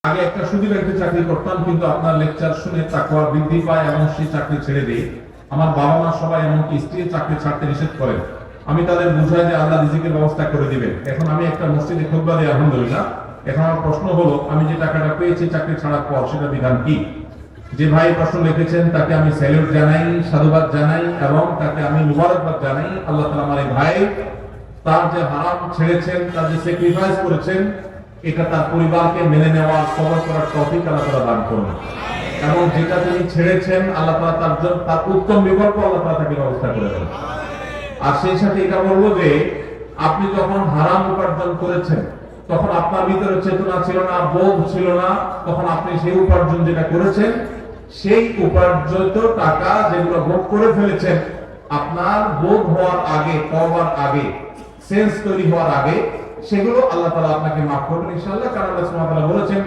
আগে একটা সুদী ব্যাংকে চাকরি করতাম, কিন্তু আপনার লেকচার শুনে তাকওয়া বৃদ্ধি পায় এবং সেই চাকরি ছেড়ে দেই। আমার বাবা মা সবাই এমনকি স্ত্রী চাকরি ছাড়তে নিষেধ করেন। আমি তাদের বুঝাই যে আল্লাহ রিজিকের ব্যবস্থা করে দিবেন। এখন আমি একটা মসজিদে খুতবা দিই, আলহামদুলিল্লাহ। এখন আমার প্রশ্ন হলো, আমি যে টাকাটা পেয়েছি চাকরি ছাড়ার পর, সেটা বিধান কি? যে ভাই প্রশ্ন লিখেছেন তাকে আমি স্যালুট জানাই, সাধুবাদ জানাই এবং তাকে আমি মুবারকবাদ জানাই। আল্লাহ তাআলা আমার এই ভাই তার যে হারাম ছেড়েছেন, তার যে স্যাক্রিফাইস করেছেন, এটা তার পরিবারকে মেনে নেওয়ার, সবর করার তৌফিক আল্লাহ তাআলা দান করুন। এবং যেটা তিনি ছেড়েছেন, আল্লাহ তাআলা তার জন্য তার উত্তম বিকল্প আল্লাহ তাআলা তাকে ব্যবস্থা করে দেন। আর সেই সাথে এটা বলবো যে আপনি যখন হারাম উপার্জন করেছেন, তখন আপনার ভিতরে চেতনা ছিল না, বোধ ছিল না। তখন আপনি সেই উপার্জন যেটা করেছেন, সেই উপার্জিত টাকা যেগুলো ভোগ করে ফেলেছেন, আপনার বোধ হওয়ার আগে, তওবার আগে, সেন্স তৈরি হওয়ার আগে, সেগুলো আল্লাহ তাআলা আপনাকে মাফ করবেন ইনশাআল্লাহ। কারণ আল্লাহ সুবহানাহু ওয়া তাআলা বলেছেন,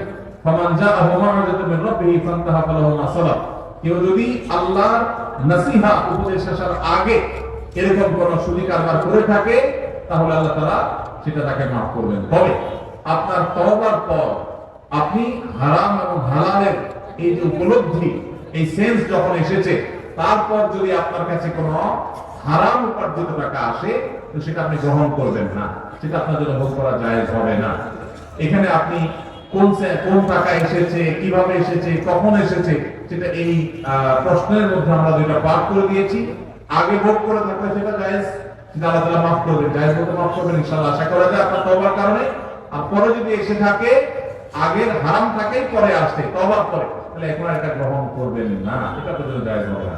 ফামান জাআহু মাউইযাতুম মির রাব্বিহি ফান্তাহা ফালাহু মা সালাফ। কেউ যদি আল্লাহর নসিহা, উপদেশ আসার আগে এরকম কোন সুদী কারবার করে থাকে, তাহলে আল্লাহ তাআলা সেটা তাকে মাফ করবেন। তবে আপনার তওবার পর আপনি হারাম এবং হালালের এই যে উপলব্ধি, এই সেন্স যখন এসেছে, তারপর যদি আপনার কাছে কোনো হারাম উপার্জিত টাকা আসে, তো সেটা আপনি গ্রহণ করবেন না, সেটা আপনার জন্য ভোগ করা জায়েজ হবে না। এখানে আপনি কোন টাকা এসেছে, কিভাবে এসেছে, কখন এসেছে, সেটা এই প্রশ্নের মধ্যে আমরা দুইটা পাঠ করে দিয়েছি। আগে ভোগ করে থাকলে সেটা জায়েজ, সেটা আল্লাহ তাআলা মাফ করবেন, জায়েজ বলতে মাফ করবেন ইনশাআল্লাহ। আশা করা যায় আপনার তওবার কারণে। আর পরে যদি এসে থাকে, আগের হারাম থাকে পরে আসছে, তওবার পরে, তাহলে এখন এটা গ্রহণ করবেন না, এটা তো জায়েজ হবে না।